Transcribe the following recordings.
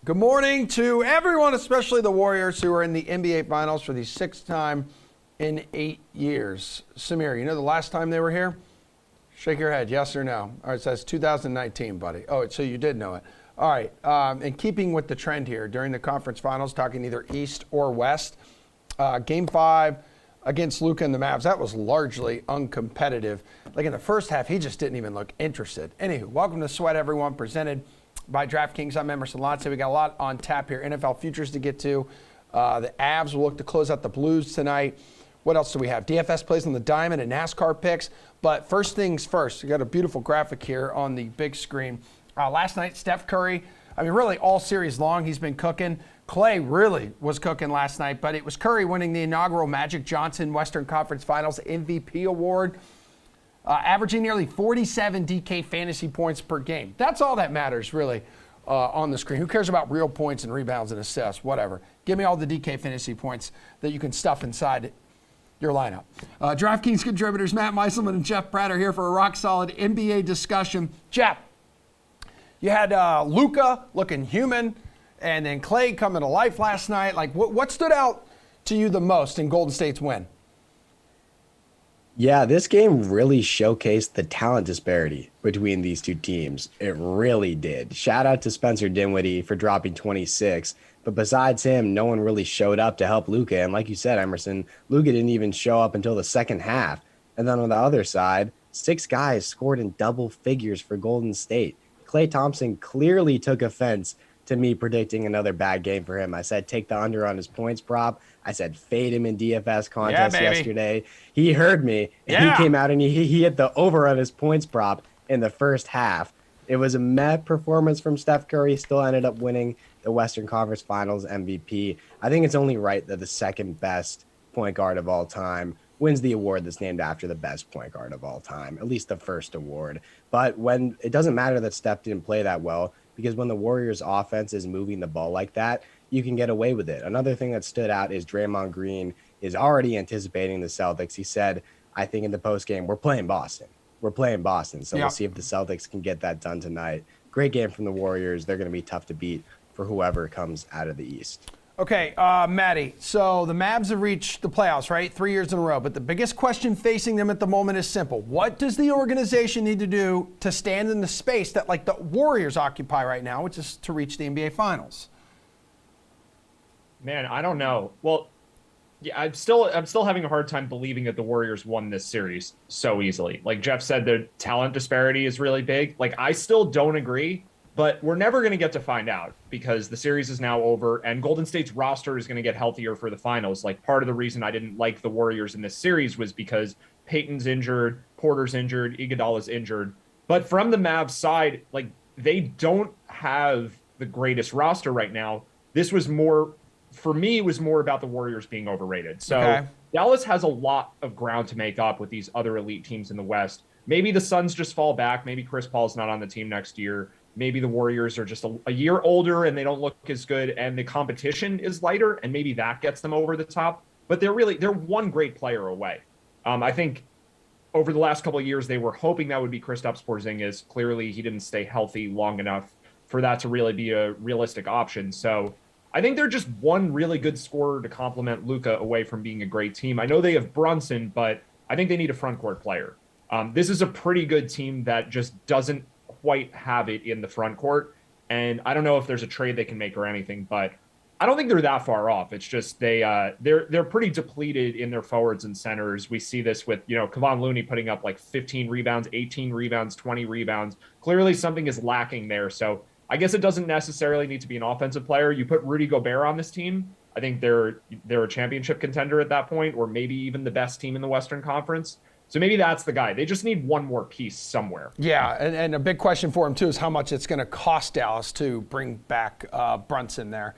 Good morning to everyone, especially the Warriors who are in the NBA Finals for the sixth time in 8 years. Samir, you know the last time they were here? Shake your head, yes or no. All right, it says 2019, buddy. Oh, so you did know it. All right, in keeping with the trend here, during the conference finals, talking either East or West, Game 5 against Luka and the Mavs, that was largely uncompetitive. Like in the first half, he just didn't even look interested. Anywho, welcome to Sweat, everyone, presented by DraftKings. I'm Emerson Lotze. We got a lot on tap here. NFL futures to get to. The Avs will look to close out the Blues tonight. What else do we have? DFS plays on the Diamond and NASCAR picks. But first things first, we got a beautiful graphic here on the big screen. Last night, Steph Curry, really all series long, he's been cooking. Clay really was cooking last night, but it was Curry winning the inaugural Magic Johnson Western Conference Finals MVP award. Averaging nearly 47 DK fantasy points per game. That's all that matters, really, on the screen. Who cares about real points and rebounds and assists? Whatever. Give me all the DK fantasy points that you can stuff inside your lineup. DraftKings contributors Matt Meiselman and Jeff Pratt are here for a rock-solid NBA discussion. Jeff, you had Luka looking human, and then Clay coming to life last night. Like, what stood out to you the most in Golden State's win? Yeah, this game really showcased the talent disparity between these two teams. It really did. Shout out to Spencer Dinwiddie for dropping 26. But besides him, no one really showed up to help Luka. And like you said, Emerson, Luka didn't even show up until the second half. And then on the other side, 6 guys scored in double figures for Golden State. Klay Thompson clearly took offense to me predicting another bad game for him. I said take the under on his points prop. I said fade him in DFS contest yesterday. He heard me, and he came out and he hit the over on his points prop in the first half. It was a meh performance from Steph Curry. Still ended up winning the Western Conference Finals MVP. I think it's only right that the second best point guard of all time wins the award that's named after the best point guard of all time, at least the first award. But when it doesn't matter that Steph didn't play that well, because when the Warriors offense is moving the ball like that, you can get away with it. Another thing that stood out is Draymond Green is already anticipating the Celtics. He said, I think in the postgame, we're playing Boston. We're playing Boston. So we'll see if the Celtics can get that done tonight. Great game from the Warriors. They're going to be tough to beat for whoever comes out of the East. Okay, Maddie, so the Mavs have reached the playoffs, right? 3 years in a row. But the biggest question facing them at the moment is simple. What does the organization need to do to stand in the space that, like, the Warriors occupy right now, which is to reach the NBA Finals? Man, I don't know. Well, yeah, I'm still having a hard time believing that the Warriors won this series so easily. Like Jeff said, the talent disparity is really big. Like, I still don't agree. But we're never going to get to find out because the series is now over and Golden State's roster is going to get healthier for the finals. Like part of the reason I didn't like the Warriors in this series was because Peyton's injured, Porter's injured, Iguodala's injured. But from the Mavs side, like they don't have the greatest roster right now. This was more, for me, it was more about the Warriors being overrated. So Dallas has a lot of ground to make up with these other elite teams in the West. Maybe the Suns just fall back. Maybe Chris Paul's not on the team next year. Maybe the Warriors are just a year older and they don't look as good and the competition is lighter and maybe that gets them over the top. But they're one great player away. I think over the last couple of years, they were hoping that would be Kristaps Porzingis. Clearly, he didn't stay healthy long enough for that to really be a realistic option. So I think they're just one really good scorer to complement Luka away from being a great team. I know they have Brunson, but I think they need a front court player. This is a pretty good team that just doesn't quite have it in the front court. And I don't know if there's a trade they can make or anything, but I don't think they're that far off. It's just they're pretty depleted in their forwards and centers. We see this with, Kevon Looney putting up like 15 rebounds, 18 rebounds, 20 rebounds. Clearly something is lacking there. So I guess it doesn't necessarily need to be an offensive player. You put Rudy Gobert on this team, I think they're a championship contender at that point, or maybe even the best team in the Western Conference. So maybe that's the guy. They just need one more piece somewhere. Yeah, and a big question for him, too, is how much it's going to cost Dallas to bring back Brunson there.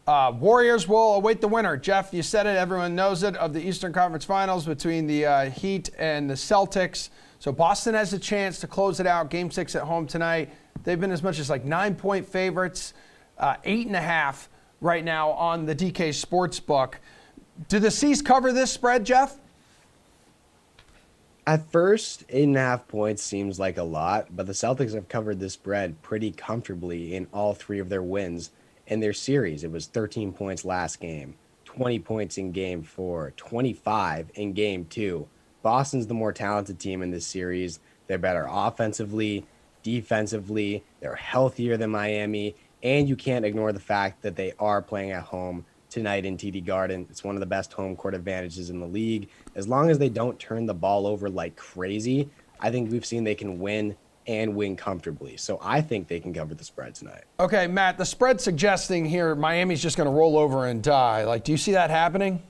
Warriors will await the winner. Jeff, you said it. Everyone knows it, of the Eastern Conference Finals between the Heat and the Celtics. So Boston has a chance to close it out. Game 6 at home tonight. They've been as much as like 9-point favorites, 8.5 right now on the DK Sportsbook. Do the C's cover this spread, Jeff? At first, 8.5 points seems like a lot, but the Celtics have covered this spread pretty comfortably in all 3 of their wins In their series, it was 13 points last game, 20 points in game 4, 25 in game 2. Boston's the more talented team in this series. They're better offensively, defensively. They're healthier than Miami. And you can't ignore the fact that they are playing at home tonight in TD Garden. It's one of the best home court advantages in the league. As long as they don't turn the ball over like crazy, I think we've seen they can win and win comfortably. So I think they can cover the spread tonight. Okay, Matt, the spread suggesting here Miami's just going to roll over and die. Like, do you see that happening?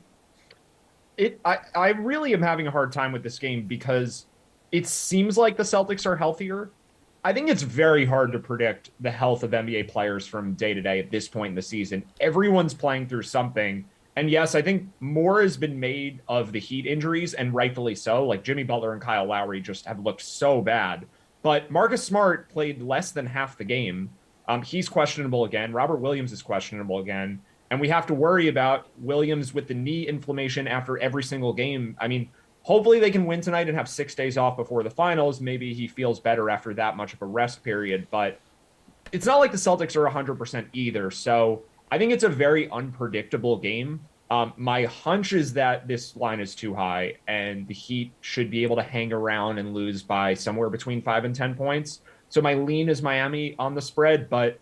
I really am having a hard time with this game because it seems like the Celtics are healthier. I think it's very hard to predict the health of NBA players from day to day at this point in the season. Everyone's playing through something. And yes, I think more has been made of the Heat injuries, and rightfully so. Like Jimmy Butler and Kyle Lowry just have looked so bad. But Marcus Smart played less than half the game. He's questionable again. Robert Williams is questionable again. And we have to worry about Williams with the knee inflammation after every single game. I mean, hopefully they can win tonight and have 6 days off before the finals. Maybe he feels better after that much of a rest period. But it's not like the Celtics are 100% either. So I think it's a very unpredictable game. My hunch is that this line is too high and the Heat should be able to hang around and lose by somewhere between 5 and 10 points. So my lean is Miami on the spread, but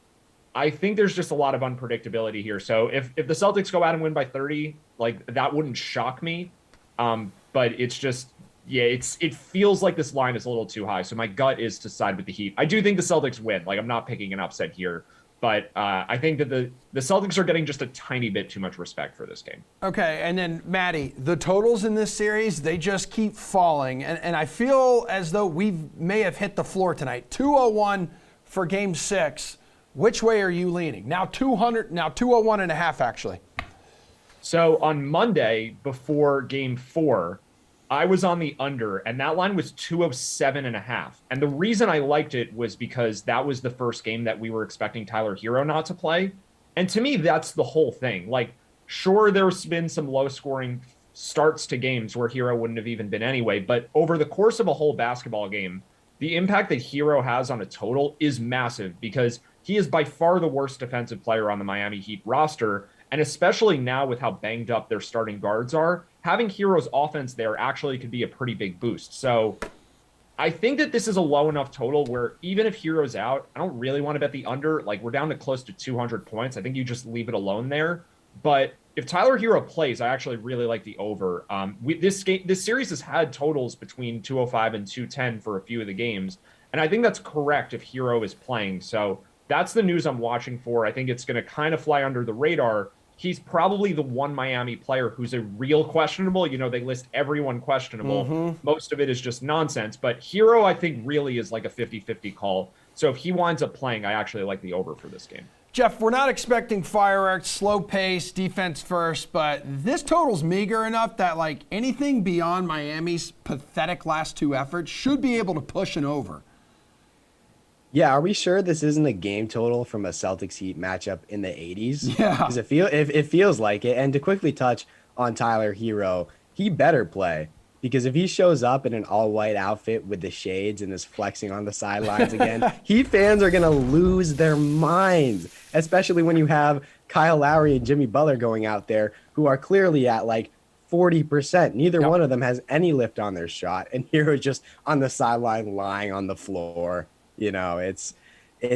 I think there's just a lot of unpredictability here. So if the Celtics go out and win by 30, like that wouldn't shock me. But it's just, yeah, it feels like this line is a little too high. So my gut is to side with the Heat. I do think the Celtics win. Like I'm not picking an upset here. But I think that the Celtics are getting just a tiny bit too much respect for this game. Okay, and then, Maddie, the totals in this series, they just keep falling. And I feel as though we may have hit the floor tonight. 201 for Game 6. Which way are you leaning? Now 201 and a half, actually. So on Monday, before Game 4, I was on the under, and that line was 207 and a half. And the reason I liked it was because that was the first game that we were expecting Tyler Hero not to play. And to me, that's the whole thing. Like, sure, there's been some low-scoring starts to games where Hero wouldn't have even been anyway, but over the course of a whole basketball game, the impact that Hero has on a total is massive because he is by far the worst defensive player on the Miami Heat roster. And especially now with how banged up their starting guards are, having Hero's offense there actually could be a pretty big boost. So I think that this is a low enough total where even if Hero's out, I don't really want to bet the under. Like we're down to close to 200 points. I think you just leave it alone there. But if Tyler Hero plays, I actually really like the over. This series has had totals between 205 and 210 for a few of the games. And I think that's correct if Hero is playing. So that's the news I'm watching for. I think it's going to kind of fly under the radar. He's probably the one Miami player who's a real questionable. You know, they list everyone questionable. Mm-hmm. Most of it is just nonsense. But Hero, I think, really is like a 50-50 call. So if he winds up playing, I actually like the over for this game. Jeff, we're not expecting fireworks, slow pace, defense first, but this total's meager enough that like anything beyond Miami's pathetic last two efforts should be able to push an over. Yeah, are we sure this isn't a game total from a Celtics Heat matchup in the 80s? Yeah. Because it feels like it. And to quickly touch on Tyler Hero, he better play. Because if he shows up in an all-white outfit with the shades and is flexing on the sidelines again, Heat fans are going to lose their minds, especially when you have Kyle Lowry and Jimmy Butler going out there who are clearly at like 40%. Neither one of them has any lift on their shot. And Hero's just on the sideline lying on the floor. You know, it's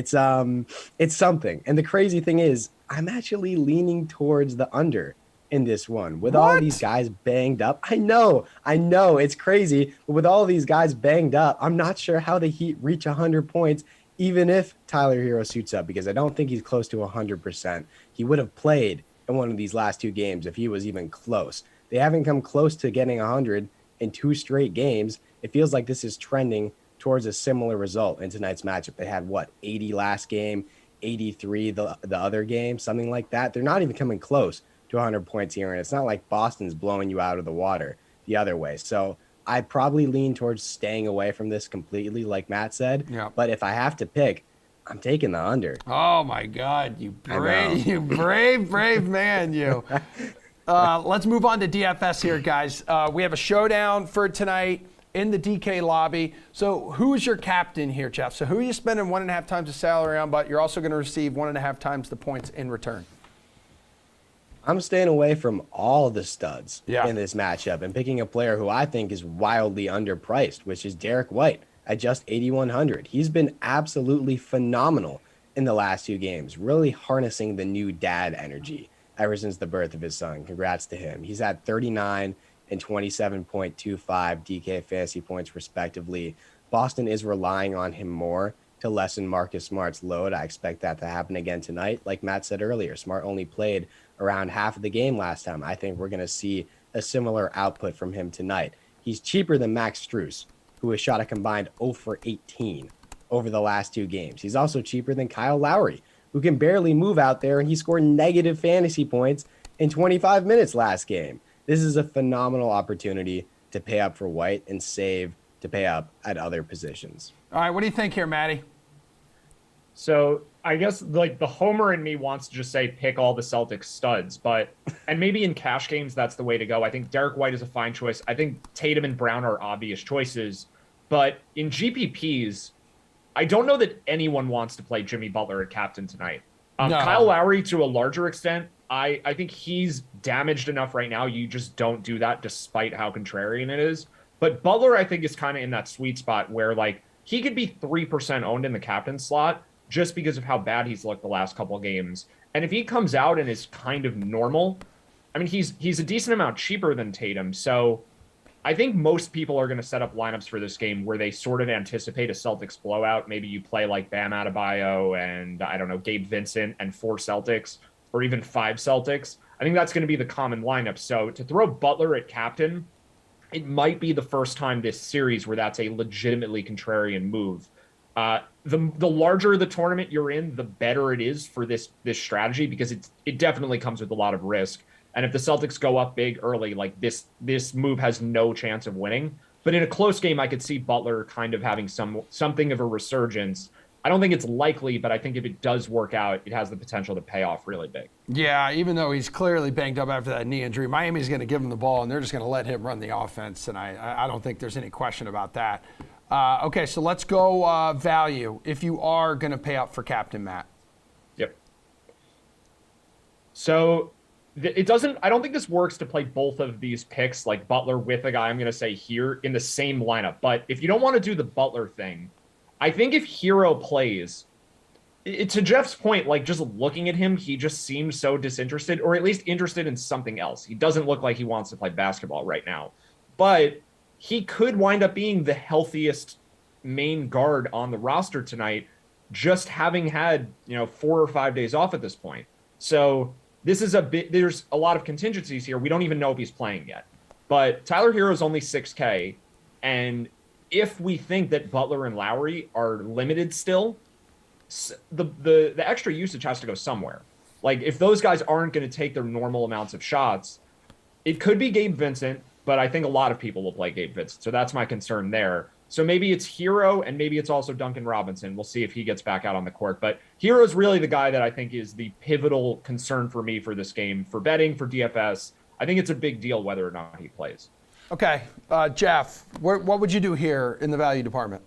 something. And the crazy thing is, I'm actually leaning towards the under in this one with all these guys banged up. I know it's crazy, but with all these guys banged up, I'm not sure how the Heat reach 100 points, even if Tyler Hero suits up, because I don't think he's close to 100%. He would have played in one of these last two games if he was even close. They haven't come close to getting 100 in 2 straight games. It feels like this is trending towards a similar result in tonight's matchup. They had 80 last game, 83 the other game, something like that. They're not even coming close to 100 points here, and it's not like Boston's blowing you out of the water the other way. So I probably lean towards staying away from this completely, like Matt said. Yeah. But if I have to pick, I'm taking the under. Oh my God, you brave man, you. Let's move on to DFS here, guys. We have a showdown for tonight. in the DK lobby. So who's your captain here, Jeff? So who are you spending 1.5 times the salary on, but you're also going to receive 1.5 times the points in return? I'm staying away from all the studs Yeah. in this matchup and picking a player who I think is wildly underpriced, which is Derek White at just 8,100. He's been absolutely phenomenal in the last 2 games, really harnessing the new dad energy ever since the birth of his son. Congrats to him. He's at 39 and 27.25 DK fantasy points respectively. Boston is relying on him more to lessen Marcus Smart's load. I expect that to happen again tonight. Like Matt said earlier, Smart only played around half of the game last time. I think we're going to see a similar output from him tonight. He's cheaper than Max Strus, who has shot a combined 0 for 18 over the last 2 games. He's also cheaper than Kyle Lowry, who can barely move out there, and he scored negative fantasy points in 25 minutes last game. This is a phenomenal opportunity to pay up for White and save to pay up at other positions. All right, what do you think here, Matty? So I guess like the homer in me wants to just say pick all the Celtics studs, and maybe in cash games that's the way to go. I think Derek White is a fine choice. I think Tatum and Brown are obvious choices, but in GPPs, I don't know that anyone wants to play Jimmy Butler at captain tonight. No. Kyle Lowry to a larger extent, I think he's damaged enough right now. You just don't do that despite how contrarian it is. But Butler, I think, is kind of in that sweet spot where like he could be 3% owned in the captain slot just because of how bad he's looked the last couple of games. And if he comes out and is kind of normal, I mean, he's a decent amount cheaper than Tatum. So I think most people are going to set up lineups for this game where they sort of anticipate a Celtics blowout. Maybe you play like Bam Adebayo and, I don't know, Gabe Vincent and 4 Celtics or even 5 Celtics. I think that's going to be the common lineup. So to throw Butler at captain, it might be the first time this series where that's a legitimately contrarian move. The larger the tournament you're in, the better it is for this strategy because it definitely comes with a lot of risk. And if the Celtics go up big early, like this move has no chance of winning. But in a close game, I could see Butler kind of having something of a resurgence. I don't think it's likely, but I think if it does work out, it has the potential to pay off really big. Yeah, even though he's clearly banged up after that knee injury, Miami's going to give him the ball, and they're just going to let him run the offense, and I don't think there's any question about that. Okay, so let's go value if you are going to pay up for captain, Matt. Yep. So it doesn't. I don't think this works to play both of these picks, like Butler with a guy I'm going to say here in the same lineup. But if you don't want to do the Butler thing, I think if Hero plays, to Jeff's point, like just looking at him, he just seems so disinterested, or at least interested in something else. He doesn't look like he wants to play basketball right now, but he could wind up being the healthiest main guard on the roster tonight, just having had 4 or 5 days off at this point. So this is there's a lot of contingencies here. We don't even know if he's playing yet, but Tyler Hero is only 6K, if we think that Butler and Lowry are limited still, the extra usage has to go somewhere. Like if those guys aren't going to take their normal amounts of shots, it could be Gabe Vincent, but I think a lot of people will play Gabe Vincent. So that's my concern there. So maybe it's Hero and maybe it's also Duncan Robinson. We'll see if he gets back out on the court. But Hero's really the guy that I think is the pivotal concern for me for this game, for betting, for DFS. I think it's a big deal whether or not he plays. Okay, Jeff, what would you do here in the value department?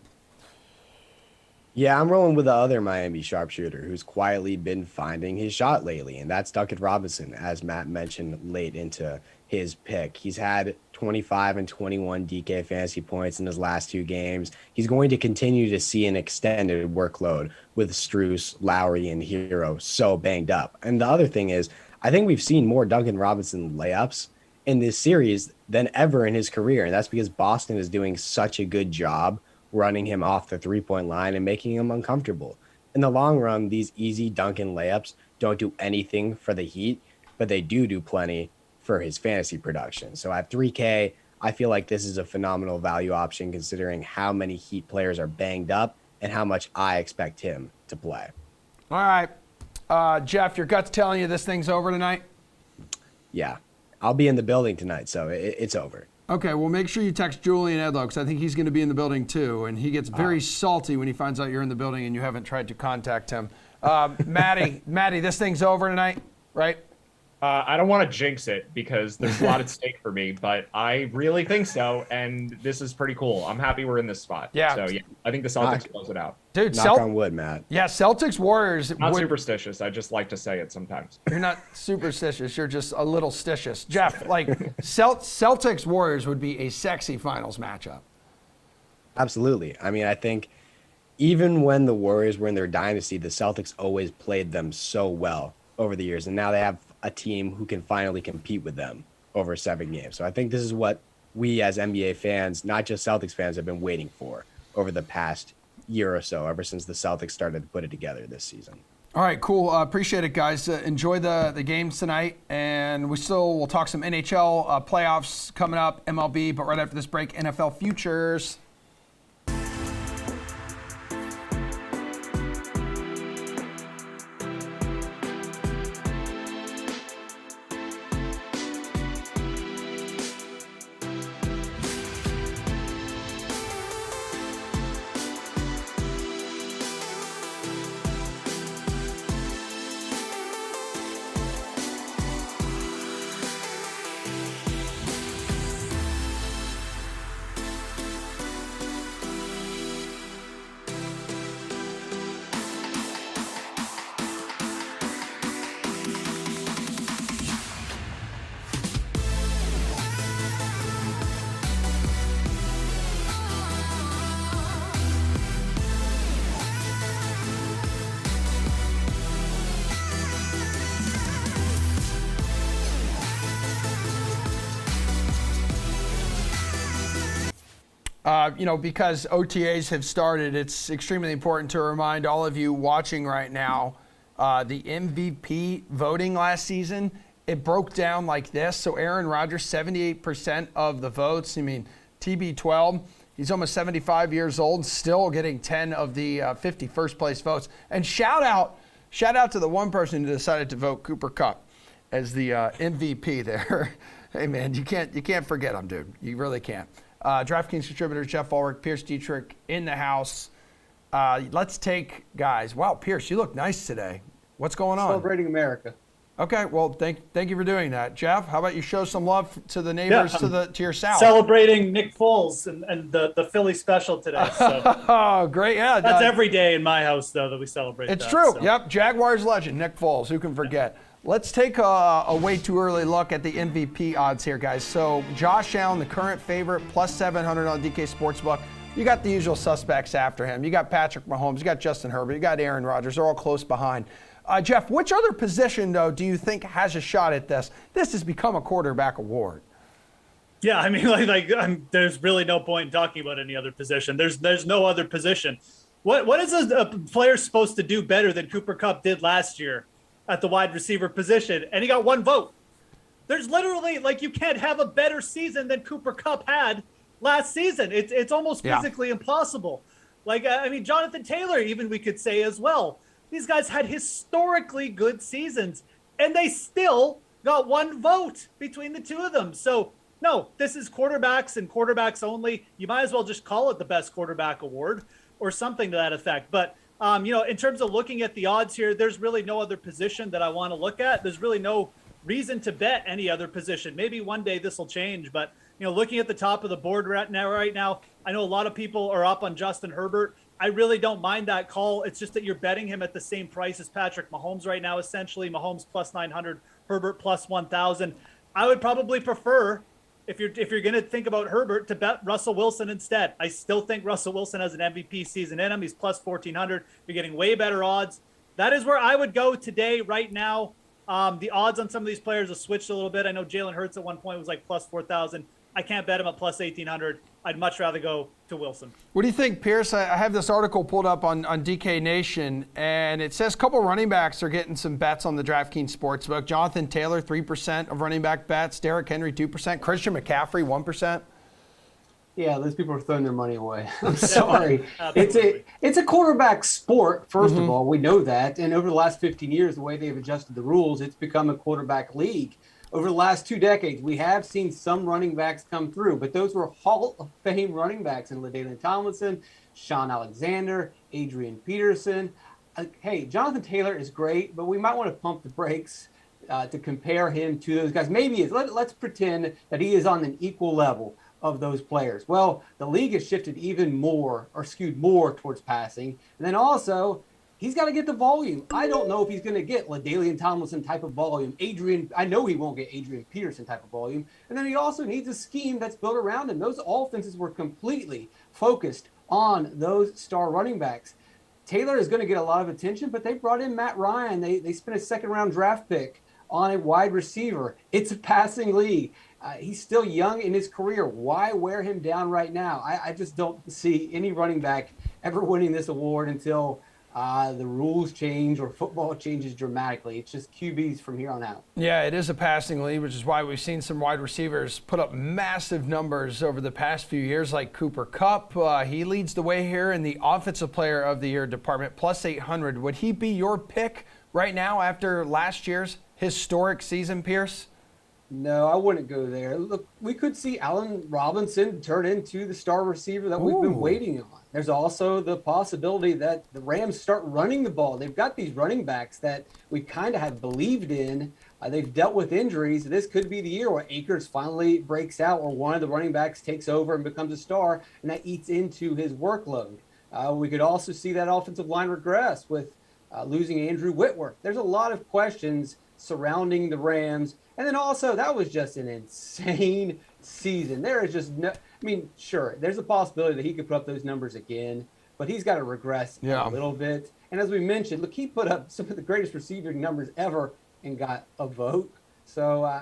Yeah, I'm rolling with the other Miami sharpshooter who's quietly been finding his shot lately, and that's Duncan Robinson, as Matt mentioned late into his pick. He's had 25 and 21 DK fantasy points in his last 2 games. He's going to continue to see an extended workload with Strus, Lowry, and Hero so banged up. And the other thing is, I think we've seen more Duncan Robinson layups in this series than ever in his career, and that's because Boston is doing such a good job running him off the 3-point line and making him uncomfortable. In the long run, these easy Duncan layups don't do anything for the Heat, but they do plenty for his fantasy production. So at 3K, I feel like this is a phenomenal value option considering how many Heat players are banged up and how much I expect him to play. All right. Jeff, your gut's telling you this thing's over tonight? Yeah, I'll be in the building tonight, so it's over. Okay, well, make sure you text Julian Edlow because I think he's going to be in the building too, and he gets very salty when he finds out you're in the building and you haven't tried to contact him. Matty, this thing's over tonight, right? I don't want to jinx it because there's a lot at stake for me, but I really think so, and this is pretty cool. I'm happy we're in this spot. Yeah. So yeah, I think the Celtics close it out. Dude, Knock on wood, Matt. Yeah, Celtics Warriors. Not superstitious. I just like to say it sometimes. You're not superstitious. You're just a little stitious. Jeff, like Celtics Warriors would be a sexy finals matchup. Absolutely. I mean, I think even when the Warriors were in their dynasty, the Celtics always played them so well over the years, and now they have a team who can finally compete with them over 7 games. So I think this is what we as NBA fans, not just Celtics fans, have been waiting for over the past year or so, ever since the Celtics started to put it together this season. All right, cool. Appreciate it, guys. Enjoy the games tonight, and we'll talk some NHL playoffs coming up, MLB, but right after this break, NFL futures. Because OTAs have started, it's extremely important to remind all of you watching right now, the MVP voting last season, it broke down like this. So Aaron Rodgers, 78% of the votes. I mean, TB12, he's almost 75 years old, still getting 10 of the 50 first place votes. And shout out to the one person who decided to vote Cooper Kupp as the MVP there. Hey man, you can't forget him, dude. You really can't. DraftKings contributors Jeff Ulrich, Pierce Dietrich in the house. Let's take guys. Wow, Pierce, you look nice today. What's going on? Celebrating America. Okay, well, thank you for doing that, Jeff. How about you show some love to the neighbors to your south? Celebrating Nick Foles and the Philly special today. So. Oh, great! Yeah, that's every day in my house though that we celebrate. It's true. So. Yep, Jaguars legend Nick Foles. Who can forget? Let's take a way too early look at the MVP odds here, guys. So Josh Allen, the current favorite, plus 700 on DK Sportsbook. You got the usual suspects after him. You got Patrick Mahomes. You got Justin Herbert. You got Aaron Rodgers. They're all close behind. Jeff, which other position, though, do you think has a shot at this? This has become a quarterback award. Yeah, I mean, there's really no point in talking about any other position. There's no other position. What is a player supposed to do better than Cooper Kupp did last year at the wide receiver position? And he got 1 vote. There's literally, you can't have a better season than Cooper Kupp had last season. It's almost physically impossible. Jonathan Taylor, even we could say as well. These guys had historically good seasons, and they still got 1 vote between the two of them. So, no, this is quarterbacks and quarterbacks only. You might as well just call it the best quarterback award or something to that effect. But, in terms of looking at the odds here, there's really no other position that I want to look at. There's really no reason to bet any other position. Maybe one day this will change, but, looking at the top of the board right now, I know a lot of people are up on Justin Herbert. I really don't mind that call. It's just that you're betting him at the same price as Patrick Mahomes right now, essentially. Mahomes plus 900, Herbert plus 1,000. I would probably prefer, if you're going to think about Herbert, to bet Russell Wilson instead. I still think Russell Wilson has an MVP season in him. He's plus 1,400. You're getting way better odds. That is where I would go today, right now. The odds on some of these players have switched a little bit. I know Jalen Hurts at one point was like plus 4,000. I can't bet him at plus 1,800. I'd much rather go to Wilson. What do you think, Pierce? I have this article pulled up on DK Nation, and it says a couple running backs are getting some bets on the DraftKings Sportsbook. Jonathan Taylor, 3% of running back bets. Derrick Henry, 2%. Christian McCaffrey, 1%. Yeah, those people are throwing their money away. I'm sorry. It's a quarterback sport, first of all. We know that. And over the last 15 years, the way they've adjusted the rules, it's become a quarterback league. Over the last 2 decades, we have seen some running backs come through, but those were Hall of Fame running backs in LaDainian Tomlinson, Sean Alexander, Adrian Peterson. Hey, Jonathan Taylor is great, but we might want to pump the brakes. to compare him to those guys. Maybe let's pretend that he is on an equal level of those players. Well, the league has shifted even more or skewed more towards passing. And then also, he's got to get the volume. I don't know if he's going to get LaDainian Tomlinson type of volume. I know he won't get Adrian Peterson type of volume. And then he also needs a scheme that's built around him. Those offenses were completely focused on those star running backs. Taylor is going to get a lot of attention, but they brought in Matt Ryan. They spent a second-round draft pick on a wide receiver. It's a passing league. He's still young in his career. Why wear him down right now? I just don't see any running back ever winning this award until the rules change or football changes dramatically. It's just QBs from here on out. Yeah, it is a passing league, which is why we've seen some wide receivers put up massive numbers over the past few years, like Cooper Kupp. He leads the way here in the Offensive Player of the Year department, plus 800. Would he be your pick right now after last year's historic season, Pierce? No, I wouldn't go there. Look, we could see Allen Robinson turn into the star receiver that we've been waiting on. There's also the possibility that the Rams start running the ball. They've got these running backs that we kind of have believed in. They've dealt with injuries. This could be the year where Akers finally breaks out or one of the running backs takes over and becomes a star, and that eats into his workload. We could also see that offensive line regress with losing Andrew Whitworth. There's a lot of questions surrounding the Rams. And then also, that was just an insane season. There is just no, I mean, sure, there's a possibility that he could put up those numbers again, but he's got to regress a little bit. And as we mentioned, look, he put up some of the greatest receiving numbers ever and got a vote. So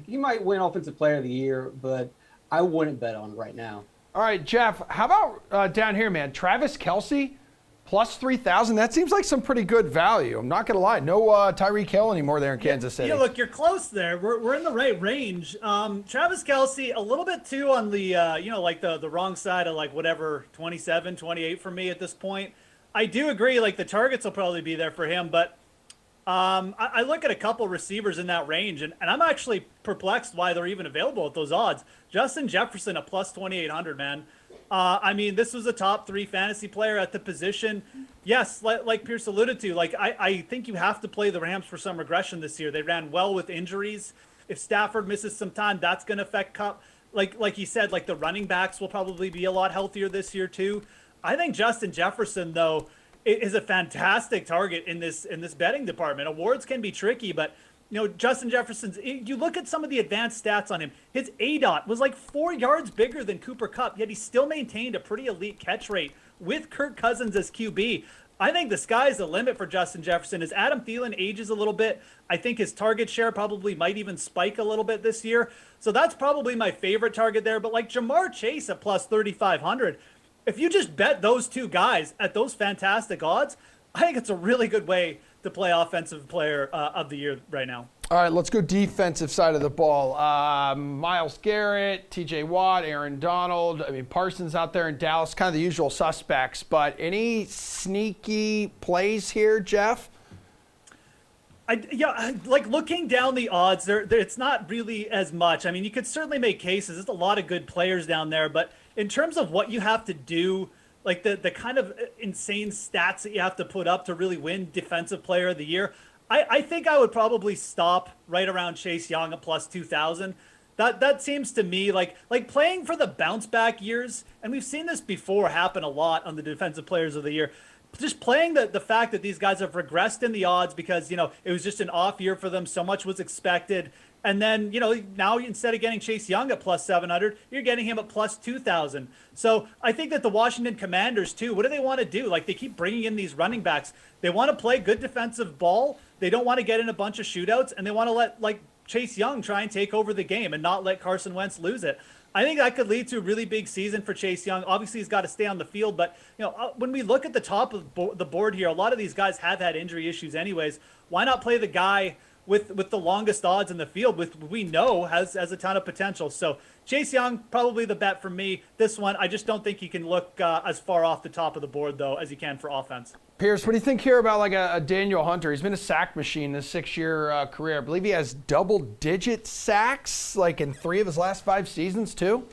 he might win Offensive Player of the Year, but I wouldn't bet on it right now. All right, Jeff, how about down here, man? Travis Kelsey, plus 3,000. That seems like some pretty good value. I'm not going to lie. No Tyreek Hill anymore there in Kansas City. Yeah, look, you're close there. We're in the right range. Travis Kelsey, a little bit too on the, like the wrong side of like whatever, 27, 28 for me at this point. I do agree, like the targets will probably be there for him, but I look at a couple receivers in that range, and I'm actually perplexed why they're even available at those odds. Justin Jefferson, a plus 2,800, man. I mean, this was a top 3 fantasy player at the position. Yes, like Pierce alluded to, like I think you have to play the Rams for some regression this year. They ran well with injuries. If Stafford misses some time, that's going to affect Kupp. Like he said, like the running backs will probably be a lot healthier this year too. I think Justin Jefferson, though, is a fantastic target in this betting department. Awards can be tricky, but Justin Jefferson's, you look at some of the advanced stats on him, his ADOT was like 4 yards bigger than Cooper Kupp, yet he still maintained a pretty elite catch rate with Kirk Cousins as QB. I think the sky's the limit for Justin Jefferson. As Adam Thielen ages a little bit, I think his target share probably might even spike a little bit this year. So that's probably my favorite target there. But like Jamar Chase at plus 3,500, if you just bet those two guys at those fantastic odds, I think it's a really good way to play Offensive Player of the Year right now. All right, let's go defensive side of the ball. Myles Garrett, TJ Watt, Aaron Donald. I mean, Parsons out there in Dallas, kind of the usual suspects. But any sneaky plays here, Jeff? Like looking down the odds, it's not really as much. I mean, you could certainly make cases. There's a lot of good players down there. But in terms of what you have to do, like the kind of insane stats that you have to put up to really win Defensive Player of the Year, I think I would probably stop right around Chase Young at plus 2,000. That seems to me like playing for the bounce back years, and we've seen this before happen a lot on the Defensive Players of the Year. Just playing the fact that these guys have regressed in the odds because, it was just an off year for them. So much was expected. And then, now instead of getting Chase Young at plus 700, you're getting him at plus 2,000. So I think that the Washington Commanders, too, what do they want to do? Like, they keep bringing in these running backs. They want to play good defensive ball. They don't want to get in a bunch of shootouts. And they want to let, Chase Young try and take over the game and not let Carson Wentz lose it. I think that could lead to a really big season for Chase Young. Obviously, he's got to stay on the field. But, when we look at the top of the board here, a lot of these guys have had injury issues anyways. Why not play the guy with the longest odds in the field, we know has a ton of potential? So Chase Young, probably the bet for me. This one, I just don't think he can look as far off the top of the board, though, as he can for offense. Pierce, what do you think here about a Daniel Hunter? He's been a sack machine this 6-year career. I believe he has double-digit sacks, in 3 of his last 5 seasons, too.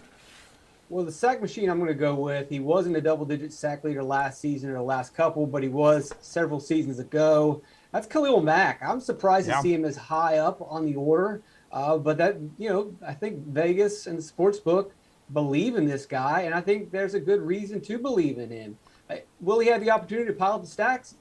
Well, the sack machine I'm going to go with, he wasn't a double-digit sack leader last season or the last couple, but he was several seasons ago. That's Khalil Mack. I'm surprised Yeah. to see him as high up on the order. But that, I think Vegas and the sports book believe in this guy, and I think there's a good reason to believe in him. Will he have the opportunity to pile up the sacks?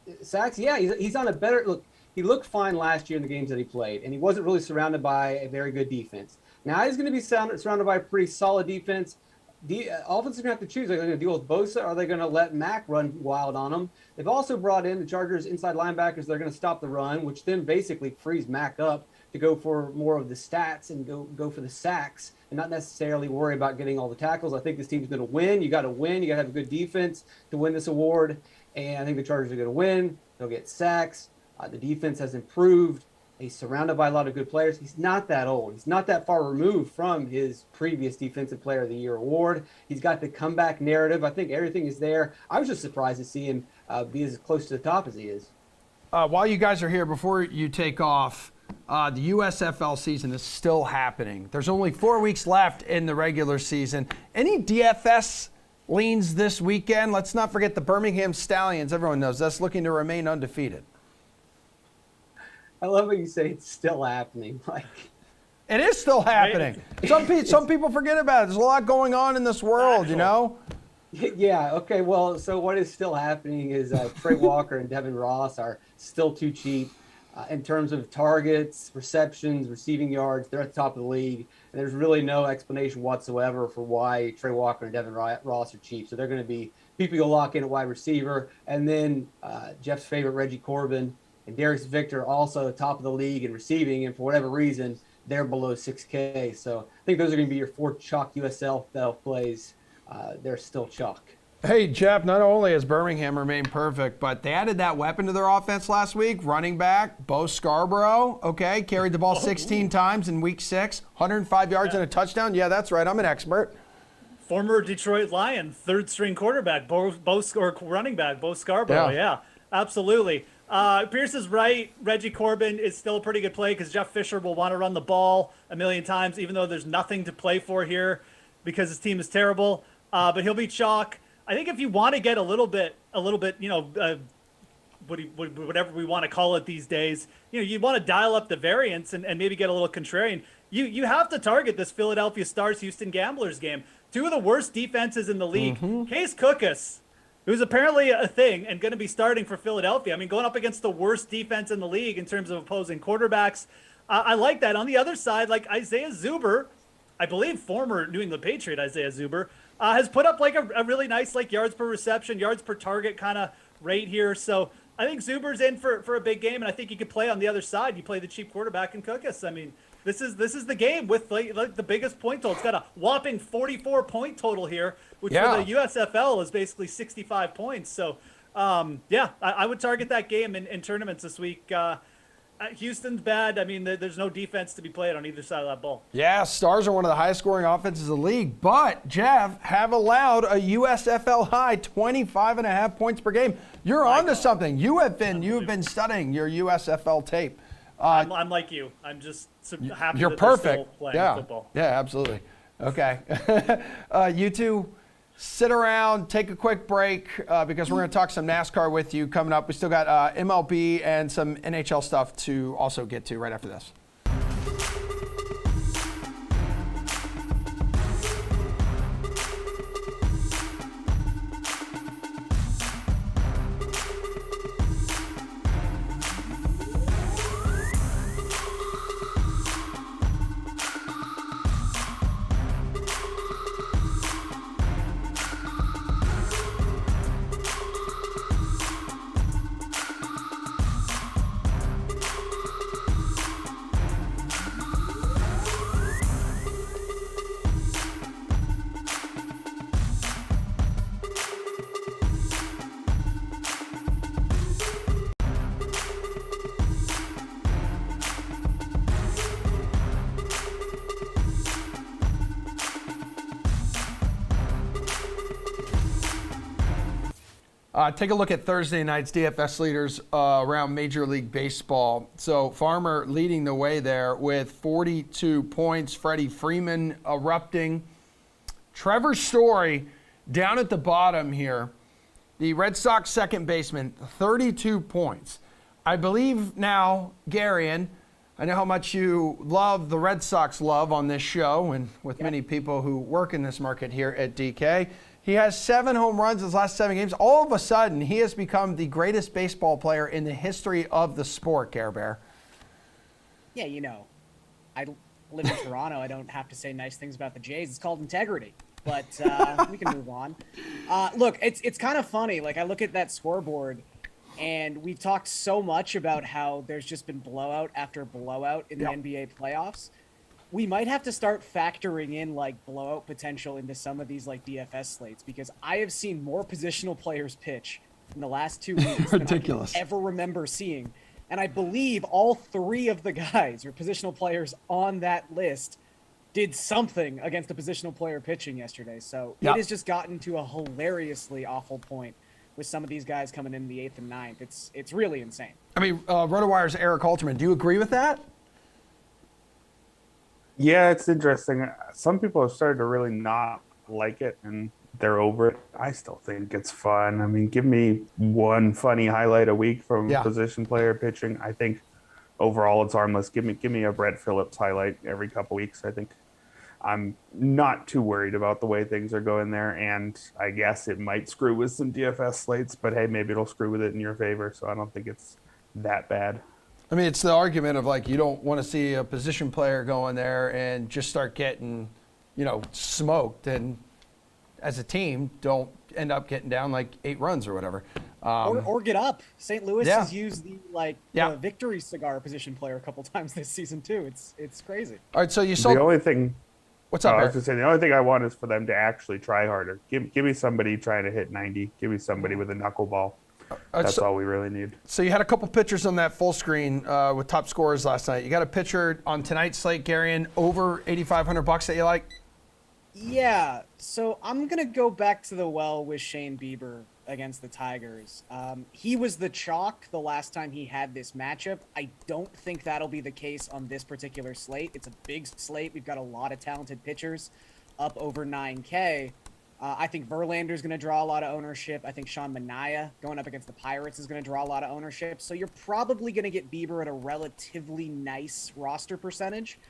Yeah, he's on a better look. He looked fine last year in the games that he played, and he wasn't really surrounded by a very good defense. Now he's going to be surrounded by a pretty solid defense. The offense is going to have to choose. Are they going to deal with Bosa, or are they going to let Mack run wild on them? They've also brought in the Chargers inside linebackers. They're going to stop the run, which then basically frees Mack up to go for more of the stats and go for the sacks and not necessarily worry about getting all the tackles. I think this team's going to win. You got to win. You got to have a good defense to win this award. And I think the Chargers are going to win. They'll get sacks. The defense has improved. He's surrounded by a lot of good players. He's not that old. He's not that far removed from his previous Defensive Player of the Year award. He's got the comeback narrative. I think everything is there. I was just surprised to see him be as close to the top as he is. While you guys are here, before you take off, the USFL season is still happening. There's only 4 weeks left in the regular season. Any DFS leans this weekend? Let's not forget the Birmingham Stallions. Everyone knows that's looking to remain undefeated. I love when you say it's still happening. Like, it is still happening. Some people forget about it. There's a lot going on in this world, you know? Yeah, okay, well, so what is still happening is Trey Walker and Devin Ross are still too cheap. In terms of targets, receptions, receiving yards, they're at the top of the league. And there's really no explanation whatsoever for why Trey Walker and Devin Ross are cheap. So they're going to be people you'll lock in at wide receiver. And then Jeff's favorite, Reggie Corbin, and Darius Victor also top of the league in receiving, and for whatever reason, they're below 6K. So I think those are going to be your 4 chalk USFL plays. They're still chalk. Hey, Jeff, not only has Birmingham remained perfect, but they added that weapon to their offense last week, running back Bo Scarborough, okay, carried the ball 16 times in week 6, 105 yards and a touchdown. Yeah, that's right. I'm an expert. Former Detroit Lion, third-string quarterback, or running back, Bo Scarborough. Yeah, absolutely. Pierce is right. Reggie Corbin is still a pretty good play because Jeff Fisher will want to run the ball a million times, even though there's nothing to play for here because his team is terrible. But he'll be chalk. I think if you want to get a little bit, whatever we want to call it these days, you want to dial up the variance and maybe get a little contrarian. You have to target this Philadelphia Stars Houston Gamblers game. 2 of the worst defenses in the league. Case Cookus, who's apparently a thing and going to be starting for Philadelphia. I mean, going up against the worst defense in the league in terms of opposing quarterbacks. I like that. On the other side, like Isaiah Zuber, I believe former New England Patriot Isaiah Zuber, has put up like a really nice yards per reception, yards per target kind of rate here. So I think Zuber's in for a big game, and I think you could play on the other side. You play the cheap quarterback in Cookus. I mean, this is the game with like the biggest point total. It's got a whopping 44 point total here, which for the USFL is basically 65 points. So, I would target that game in tournaments this week. Houston's bad. I mean, there's no defense to be played on either side of that ball. Yeah, Stars are one of the highest scoring offenses in the league, but Jeff have allowed a USFL high 25.5 points per game. You're onto something. You have been studying your USFL tape. I'm like you. I'm just happy you're that perfect. they're still playing football. Yeah, absolutely. Okay. You two sit around, take a quick break because we're going to talk some NASCAR with you coming up. We still got MLB and some NHL stuff to also get to right after this. Take a look at Thursday night's DFS leaders around Major League Baseball. So Farmer leading the way there with 42 points. Freddie Freeman erupting. Trevor Story down at the bottom here. The Red Sox second baseman, 32 points. I believe now, Garion, I know how much you love the Red Sox love on this show and with many people who work in this market here at DK. He has 7 home runs in his last 7 games. All of a sudden, he has become the greatest baseball player in the history of the sport, Care Bear. Yeah, I live in Toronto. I don't have to say nice things about the Jays. It's called integrity. But we can move on. Look, it's kind of funny. Like, I look at that scoreboard, and we've talked so much about how there's just been blowout after blowout in the NBA playoffs. We might have to start factoring in like blowout potential into some of these like DFS slates, because I have seen more positional players pitch in the last 2 weeks Ridiculous. than I can ever remember seeing. And I believe all 3 of the guys or positional players on that list did something against a positional player pitching yesterday. So it has just gotten to a hilariously awful point with some of these guys coming in the 8th and 9th. It's really insane. I mean, RotoWire's Eric Alterman, do you agree with that? Yeah, it's interesting. Some people have started to really not like it, and they're over it. I still think it's fun. I mean, give me one funny highlight a week from position player pitching. I think overall it's harmless. Give me a Brett Phillips highlight every couple weeks. I think I'm not too worried about the way things are going there, and I guess it might screw with some DFS slates, but hey, maybe it'll screw with it in your favor, so I don't think it's that bad. I mean, it's the argument of like you don't want to see a position player go in there and just start getting, smoked, and as a team don't end up getting down like 8 runs or whatever. Or get up. St. Louis has used the victory cigar position player a couple times this season too. It's crazy. All right, so you saw the only thing. What's up, I was Eric? just saying the only thing I want is for them to actually try harder. Give me somebody trying to hit 90. Give me somebody with a knuckleball. That's all we really need. So you had a couple pitchers on that full screen with top scorers last night. You got a pitcher on tonight's slate, Garion, over $8,500 that you like? Yeah, so I'm going to go back to the well with Shane Bieber against the Tigers. He was the chalk the last time he had this matchup. I don't think that'll be the case on this particular slate. It's a big slate. We've got a lot of talented pitchers up over 9K. I think Verlander's going to draw a lot of ownership. I think Sean Manaea going up against the Pirates is going to draw a lot of ownership. So you're probably going to get Bieber at a relatively nice roster percentage.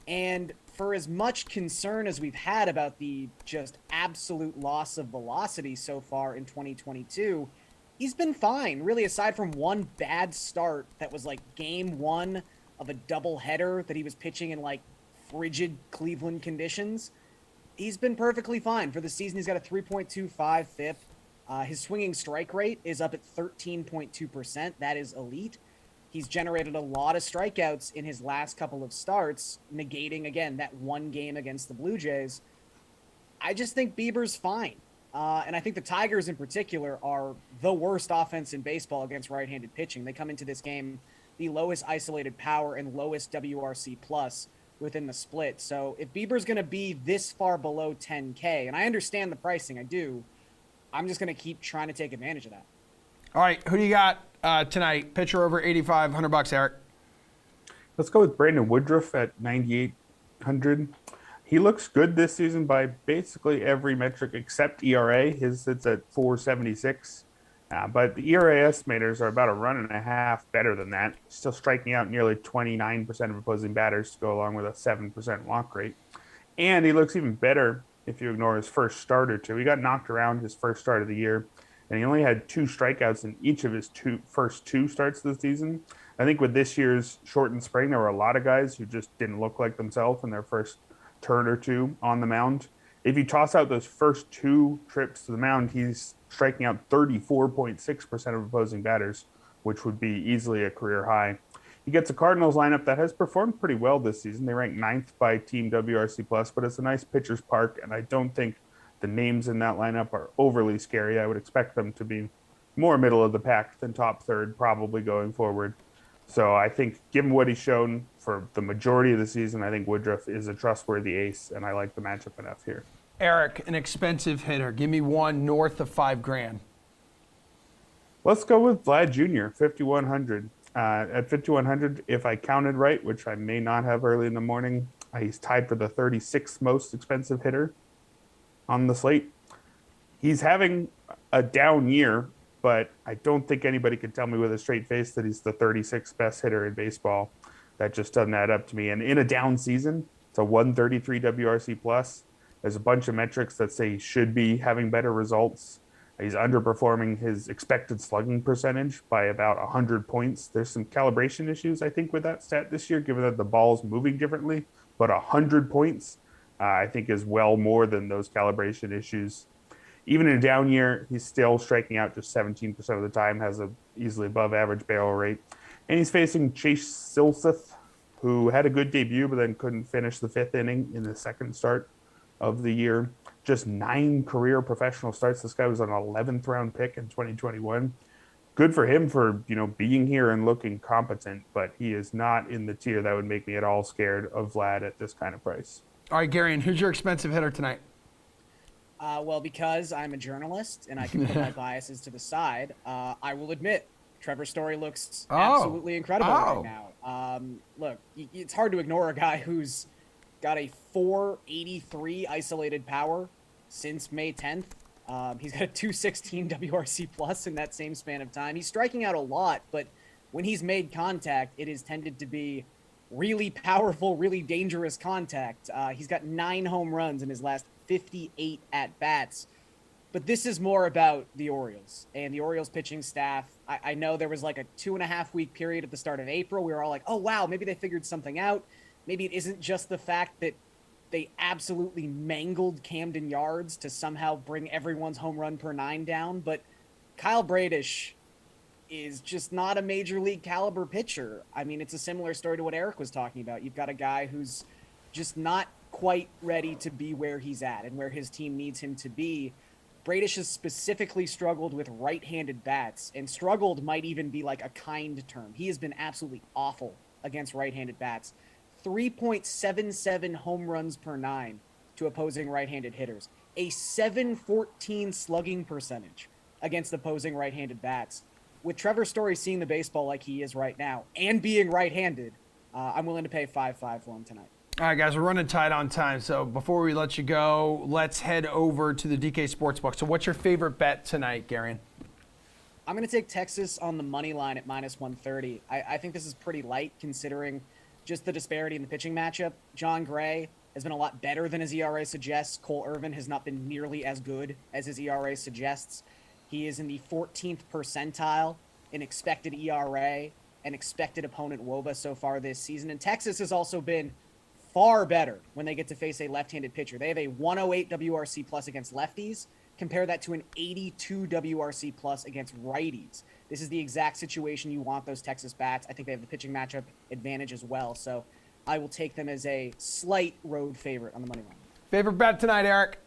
And for as much concern as we've had about the just absolute loss of velocity so far in 2022, he's been fine, really, aside from one bad start that was like game 1 of a doubleheader that he was pitching in like frigid Cleveland conditions. He's been perfectly fine. For the season, he's got a 3.25 FIP. His swinging strike rate is up at 13.2%. That is elite. He's generated a lot of strikeouts in his last couple of starts, negating, again, that one game against the Blue Jays. I just think Bieber's fine. And I think the Tigers in particular are the worst offense in baseball against right-handed pitching. They come into this game the lowest isolated power and lowest WRC plus within the split. So if Bieber's going to be this far below 10K, and I understand the pricing, I do, I'm just going to keep trying to take advantage of that. All right, who do you got tonight? Pitcher over $8,500, Eric. Let's go with Brandon Woodruff at 9,800. He looks good this season by basically every metric except ERA. His sits at 4.76. But the ERA estimators are about a run and a half better than that, still striking out nearly 29% of opposing batters to go along with a 7% walk rate. And he looks even better if you ignore his first start or two. He got knocked around his first start of the year, and he only had 2 strikeouts in each of his first two starts this season. I think with this year's shortened spring, there were a lot of guys who just didn't look like themselves in their first turn or two on the mound. If you toss out those first 2 trips to the mound, he's striking out 34.6% of opposing batters, which would be easily a career high. He gets a Cardinals lineup that has performed pretty well this season. They rank 9th by team WRC+, but it's a nice pitcher's park, and I don't think the names in that lineup are overly scary. I would expect them to be more middle of the pack than top third, probably going forward. So I think, given what he's shown for the majority of the season, I think Woodruff is a trustworthy ace, and I like the matchup enough here. Eric, an expensive hitter. Give me one north of $5,000. Let's go with Vlad Jr., 5,100. At 5,100, if I counted right, which I may not have early in the morning, he's tied for the 36th most expensive hitter on the slate. He's having a down year, but I don't think anybody can tell me with a straight face that he's the 36th best hitter in baseball. That just doesn't add up to me. And in a down season, it's a 133 WRC plus. There's a bunch of metrics that say he should be having better results. He's underperforming his expected slugging percentage by about 100 points. There's some calibration issues, I think, with that stat this year, given that the ball's moving differently. But 100 points, I think, is well more than those calibration issues. Even in a down year, he's still striking out just 17% of the time, has a easily above average barrel rate. And he's facing Chase Silseth, who had a good debut, but then couldn't finish the 5th inning in the second start of the year. Just 9 career professional starts. This guy was an 11th round pick in 2021. Good for him for, being here and looking competent, but he is not in the tier that would make me at all scared of Vlad at this kind of price. All right, Gary, and who's your expensive hitter tonight? Well, because I'm a journalist and I can put my biases to the side, I will admit Trevor Story looks absolutely incredible right now. Look, it's hard to ignore a guy who's got a 483 isolated power since May 10th. He's got a 216 WRC plus in that same span of time. He's striking out a lot, but when he's made contact, it has tended to be really powerful, really dangerous contact. He's got 9 home runs in his last 58 at-bats. But this is more about the Orioles and the Orioles pitching staff. I know there was like a 2.5-week period at the start of April. We were all like, oh, wow, maybe they figured something out. Maybe it isn't just the fact that they absolutely mangled Camden Yards to somehow bring everyone's home run per 9 down. But Kyle Bradish is just not a major league caliber pitcher. I mean, it's a similar story to what Eric was talking about. You've got a guy who's just not quite ready to be where he's at and where his team needs him to be. Bradish has specifically struggled with right-handed bats, and struggled might even be like a kind term. He has been absolutely awful against right-handed bats. 3.77 home runs per 9 to opposing right-handed hitters. A 714 slugging percentage against opposing right-handed bats. With Trevor Story seeing the baseball like he is right now and being right-handed, I'm willing to pay 5.5 for him tonight. All right, guys, we're running tight on time. So before we let you go, let's head over to the DK Sportsbook. So what's your favorite bet tonight, Garion? I'm going to take Texas on the money line at -130. I think this is pretty light considering just the disparity in the pitching matchup. John Gray has been a lot better than his ERA suggests. Cole Irvin has not been nearly as good as his ERA suggests. He is in the 14th percentile in expected ERA and expected opponent WOBA so far this season. And Texas has also been far better when they get to face a left-handed pitcher. They have a 108 WRC plus against lefties. Compare that to an 82 WRC plus against righties. This is the exact situation you want those Texas bats. I think they have the pitching matchup advantage as well. So I will take them as a slight road favorite on the money line. Favorite bet tonight, Eric?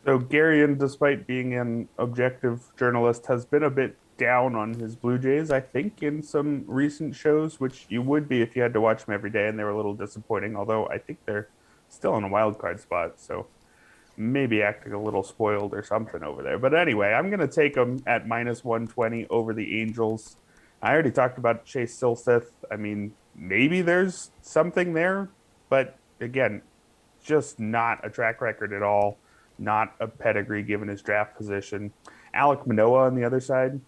So Garion, despite being an objective journalist, has been a bit down on his Blue Jays, I think, in some recent shows, which you would be if you had to watch them every day, and they were a little disappointing, although I think they're still in a wild card spot, so maybe acting a little spoiled or something over there. But anyway, I'm going to take them at -120 over the Angels. I already talked about Chase Silseth. I mean, maybe there's something there, but again, just not a track record at all, not a pedigree given his draft position. Alec Manoa on the other side,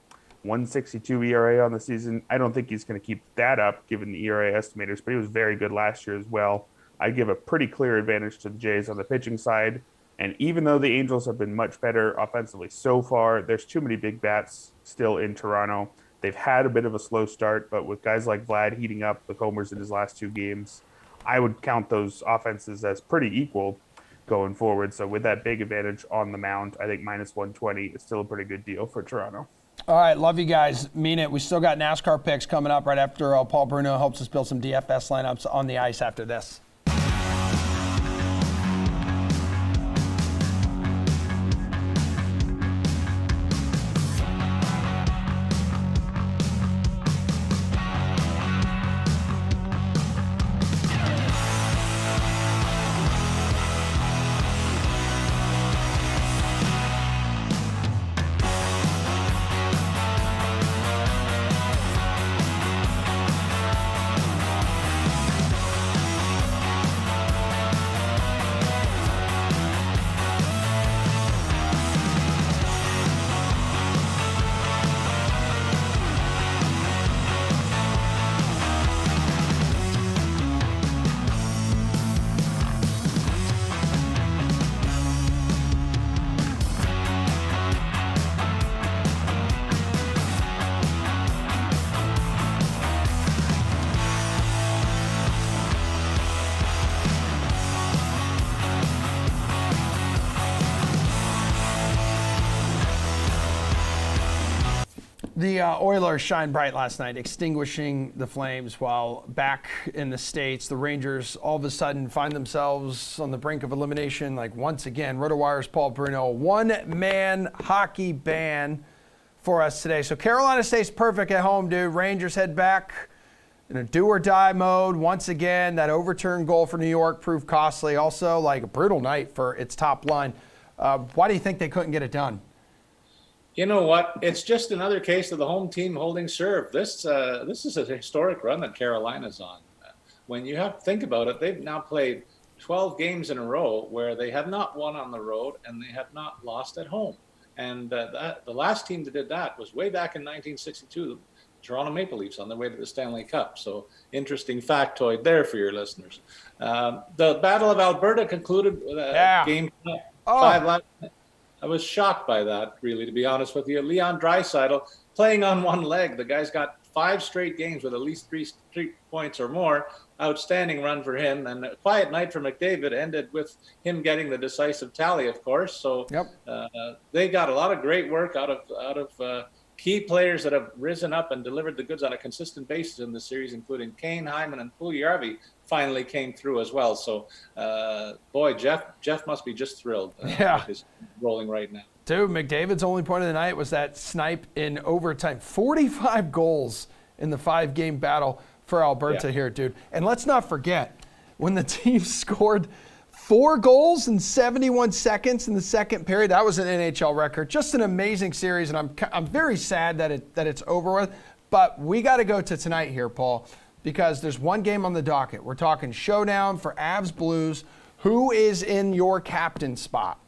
162 ERA on the season. I don't think he's going to keep that up given the ERA estimators, but he was very good last year as well. I give a pretty clear advantage to the Jays on the pitching side. And even though the Angels have been much better offensively so far, there's too many big bats still in Toronto. They've had a bit of a slow start, but with guys like Vlad heating up with homers in his last 2 games, I would count those offenses as pretty equal going forward. So with that big advantage on the mound, I think -120 is still a pretty good deal for Toronto. All right, love you guys. Mean it. We still got NASCAR picks coming up right after Paul Bruno helps us build some DFS lineups on the ice after this. The Oilers shined bright last night, extinguishing the flames, while back in the States, the Rangers all of a sudden find themselves on the brink of elimination. Like once again, RotoWire's Paul Bruno, one-man hockey ban for us today. So Carolina stays perfect at home, dude. Rangers head back in a do-or-die mode. Once again, that overturned goal for New York proved costly. Also, like a brutal night for its top line. Why do you think they couldn't get it done? You know what? It's just another case of the home team holding serve. This is a historic run that Carolina's on. When you have to think about it, they've now played 12 games in a row where they have not won on the road and they have not lost at home. And the last team that did that was way back in 1962, the Toronto Maple Leafs on their way to the Stanley Cup. So interesting factoid there for your listeners. The Battle of Alberta concluded with game 5 last night. I was shocked by that, really, to be honest with you. Leon Draisaitl playing on one leg. The guy's got 5 straight games with at least 3 points or more. Outstanding run for him. And a quiet night for McDavid ended with him getting the decisive tally, of course. So they got a lot of great work out of key players that have risen up and delivered the goods on a consistent basis in the series, including Kane, Hyman, and Puljujarvi finally came through as well. So, boy, Jeff must be just thrilled. He's rolling right now. Dude, McDavid's only point of the night was that snipe in overtime. 45 goals in the 5-game battle for Alberta here, dude. And let's not forget, when the team scored 4 goals in 71 seconds in the second period, that was an NHL record. Just an amazing series, and I'm very sad that it's over with. But we got to go to tonight here, Paul, because there's one game on the docket. We're talking showdown for Avs Blues. Who is in your captain spot?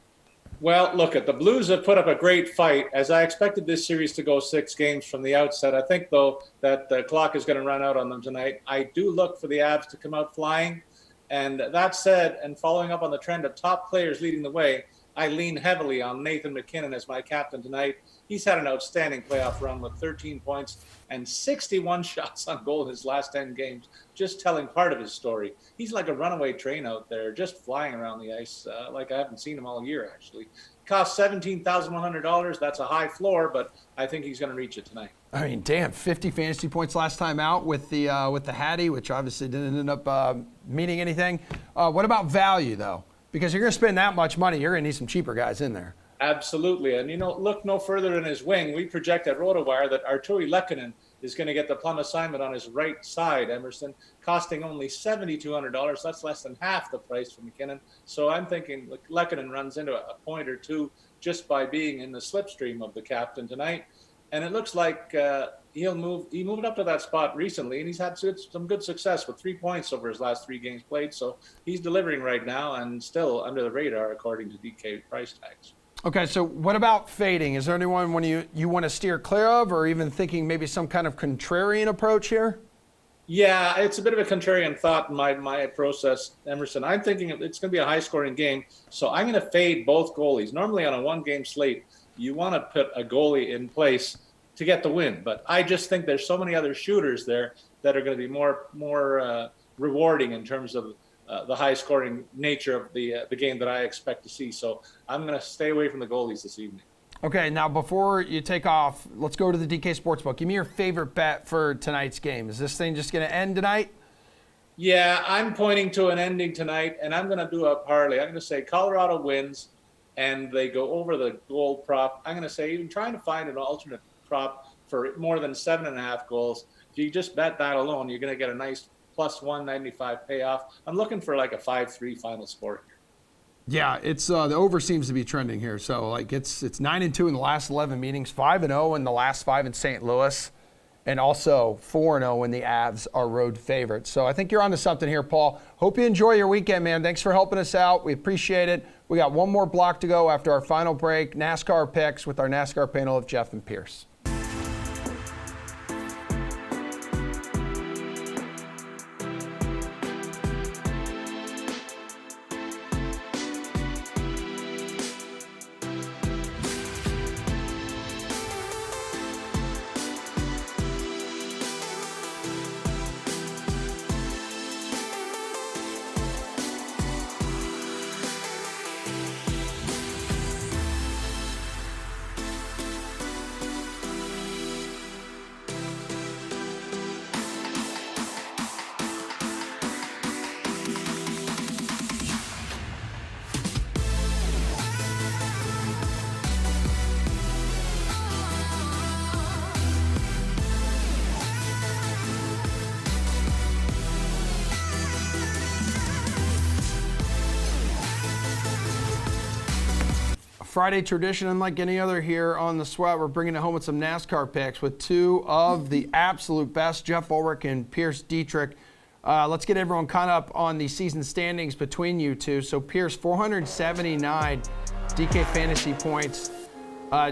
Well, look, the Blues have put up a great fight, as I expected this series to go 6 games from the outset. I think, though, that the clock is going to run out on them tonight. I do look for the Avs to come out flying. And that said, and following up on the trend of top players leading the way, I lean heavily on Nathan MacKinnon as my captain tonight. He's had an outstanding playoff run with 13 points and 61 shots on goal in his last 10 games, just telling part of his story. He's like a runaway train out there, just flying around the ice like I haven't seen him all year, actually. Cost $17,100. That's a high floor, but I think he's going to reach it tonight. I mean, damn, 50 fantasy points last time out with the Hattie, which obviously didn't end up meaning anything. What about value, though? Because you're going to spend that much money, you're going to need some cheaper guys in there. Absolutely. And, look no further in his wing. We project at RotoWire that Arturi Lehkonen is going to get the plum assignment on his right side, Emerson, costing only $7,200. That's less than half the price for McKinnon. So I'm thinking Lehkonen runs into a point or two just by being in the slipstream of the captain tonight. And it looks like he moved up to that spot recently, and he's had some good success with 3 points over his last 3 games played. So he's delivering right now and still under the radar according to DK price tags. Okay, so what about fading? Is there anyone when you want to steer clear of, or even thinking maybe some kind of contrarian approach here? Yeah, it's a bit of a contrarian thought in my process, Emerson. I'm thinking it's going to be a high-scoring game, so I'm going to fade both goalies. Normally on a 1-game slate, you want to put a goalie in place to get the win. But I just think there's so many other shooters there that are going to be more rewarding in terms of the high-scoring nature of the game that I expect to see. So I'm going to stay away from the goalies this evening. Okay, now before you take off, let's go to the DK Sportsbook. Give me your favorite bet for tonight's game. Is this thing just going to end tonight? Yeah, I'm pointing to an ending tonight, and I'm going to do a parlay. I'm going to say Colorado wins, and they go over the goal prop. I'm going to say even trying to find an alternate prop for more than 7.5 goals. If you just bet that alone, you're going to get a nice plus 195 payoff. I'm looking for like a 5-3 final score here. Yeah, it's the over seems to be trending here. So like it's 9-2 in the last 11 meetings, 5-0 in the last 5 in St. Louis, and also 4-0 when the Avs are road favorites. So I think you're onto something here, Paul. Hope you enjoy your weekend, man. Thanks for helping us out. We appreciate it. We got one more block to go after our final break. NASCAR picks with our NASCAR panel of Jeff and Pierce. Friday tradition, unlike any other here on The Sweat, we're bringing it home with some NASCAR picks with two of the absolute best, Jeff Ulrich and Pierce Dietrich. Let's get everyone caught up on the season standings between you two. So Pierce, 479 DK fantasy points.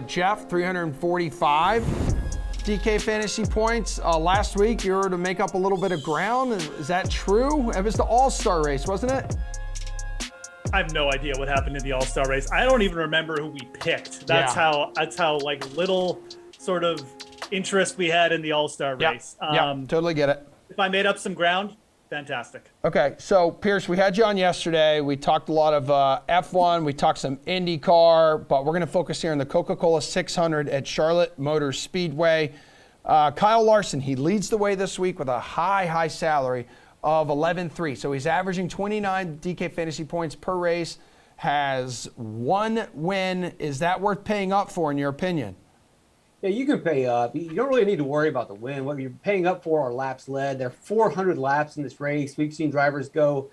Jeff, 345 DK fantasy points. Last week, you were to make up a little bit of ground. Is that true? It was the All-Star race, wasn't it? I have no idea what happened in the All-Star race. I don't even remember who we picked. That's how like little sort of interest we had in the All-Star race. Yeah, totally get it. If I made up some ground, fantastic. Okay, so Pierce, we had you on yesterday. We talked a lot of F1. We talked some IndyCar, but we're going to focus here on the Coca-Cola 600 at Charlotte Motor Speedway. Kyle Larson, he leads the way this week with a high salary of 11-3. So he's averaging 29 DK fantasy points per race, has one win. Is that worth paying up for, in your opinion? Yeah, you can pay up. You don't really need to worry about the win. What you're paying up for are laps led. There are 400 laps in this race. We've seen drivers go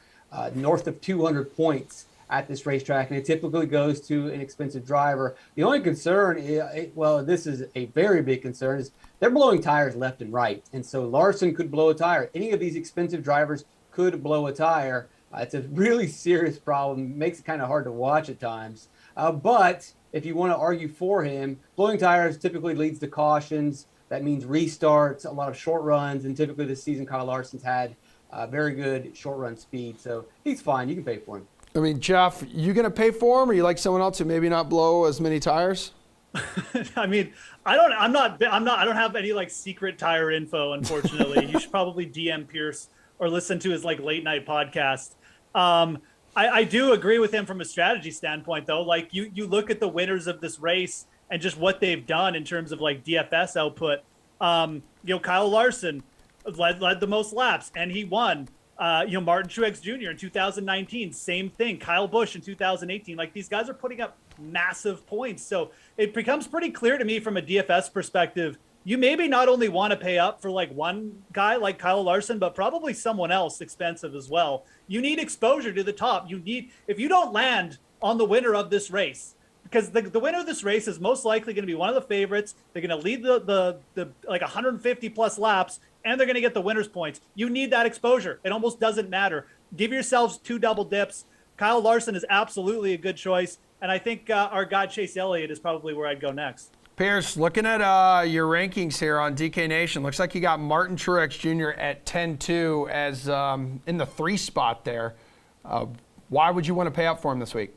north of 200 points at this racetrack, and it typically goes to an expensive driver. The only concern, this is a very big concern, is they're blowing tires left and right. And so Larson could blow a tire. Any of these expensive drivers could blow a tire. It's a really serious problem. Makes it kind of hard to watch at times. But if you want to argue for him, blowing tires typically leads to cautions. That means restarts, a lot of short runs, and typically this season Kyle Larson's had very good short run speed. So he's fine. You can pay for him. I mean, Jeff, you going to pay for him, or you like someone else who maybe not blow as many tires? I mean, I don't have any like secret tire info, unfortunately. You should probably DM Pierce or listen to his like late night podcast. I do agree with him from a strategy standpoint, though. Like you look at the winners of this race and just what they've done in terms of like DFS output. Kyle Larson led the most laps and he won. Martin Truex Jr. in 2019, same thing. Kyle Busch in 2018. Like these guys are putting up massive points. So it becomes pretty clear to me from a DFS perspective, you maybe not only want to pay up for like one guy like Kyle Larson, but probably someone else expensive as well. You need exposure to the top. If you don't land on the winner of this race, because the winner of this race is most likely going to be one of the favorites. They're going to lead the like 150 plus laps, and they're going to get the winner's points. You need that exposure. It almost doesn't matter. Give yourselves 2 double dips. Kyle Larson is absolutely a good choice, and I think our guy Chase Elliott is probably where I'd go next. Pierce, looking at your rankings here on DK Nation, looks like you got Martin Truex Jr. at 10-2 as in the 3 spot there. Why would you want to pay up for him this week?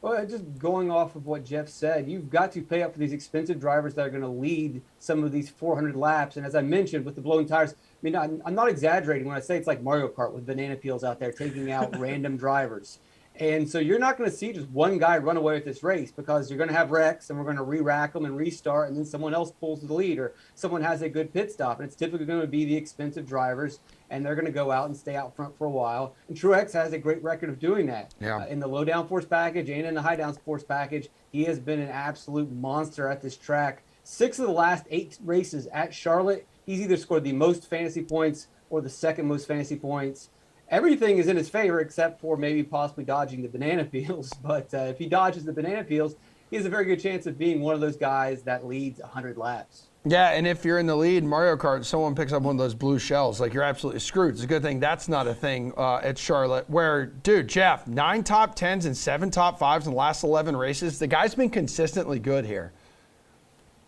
Well, just going off of what Jeff said, you've got to pay up for these expensive drivers that are going to lead some of these 400 laps. And as I mentioned, with the blowing tires, I mean, I'm not exaggerating when I say it's like Mario Kart with banana peels out there taking out random drivers. And so you're not going to see just one guy run away with this race because you're going to have wrecks and we're going to re-rack them and restart, and then someone else pulls the lead or someone has a good pit stop. And it's typically going to be the expensive drivers, and they're going to go out and stay out front for a while. And Truex has a great record of doing that. Yeah. In the low downforce package and in the high downforce package, he has been an absolute monster at this track. 6 of the last 8 races at Charlotte, he's either scored the most fantasy points or the second most fantasy points. Everything is in his favor except for maybe possibly dodging the banana peels. But if he dodges the banana peels, he has a very good chance of being one of those guys that leads 100 laps. Yeah, and if you're in the lead in Mario Kart, someone picks up one of those blue shells, like you're absolutely screwed. It's a good thing that's not a thing at Charlotte where, dude, Jeff, 9 top 10s and 7 top 5s in the last 11 races. The guy's been consistently good here.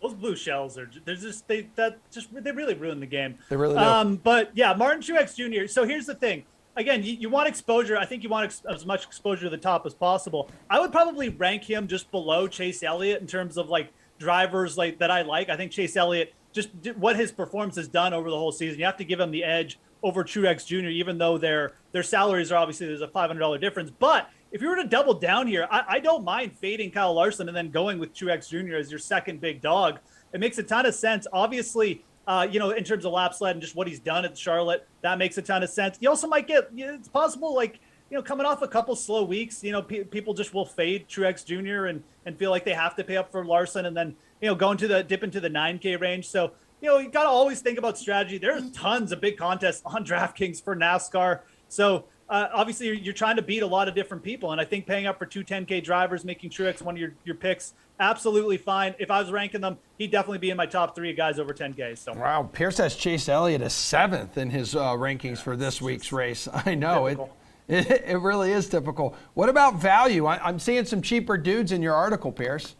Those blue shells they really ruin the game. They really do. But yeah, Martin Truex Jr. So here's the thing. Again, you want exposure. I think you want as much exposure to the top as possible. I would probably rank him just below Chase Elliott in terms of like drivers like that I like. I think Chase Elliott, just what his performance has done over the whole season, you have to give him the edge over Truex Jr., even though their salaries are obviously there's a $500 difference. But if you were to double down here, I don't mind fading Kyle Larson and then going with Truex Jr. as your second big dog. It makes a ton of sense. Obviously, in terms of laps led and just what he's done at Charlotte, that makes a ton of sense. You also might get, it's possible, like, coming off a couple slow weeks, people just will fade Truex Jr. and feel like they have to pay up for Larson and then, dip into the 9K range. So, you got to always think about strategy. There's tons of big contests on DraftKings for NASCAR. So obviously you're trying to beat a lot of different people. And I think paying up for two 10K drivers, making sure it's one of your picks, absolutely fine. If I was ranking them, he'd definitely be in my top 3 of guys over 10K. So Wow, Pierce has Chase Elliott as 7th in his rankings for this week's race. I know it really is typical. What about value? I'm seeing some cheaper dudes in your article, Pierce.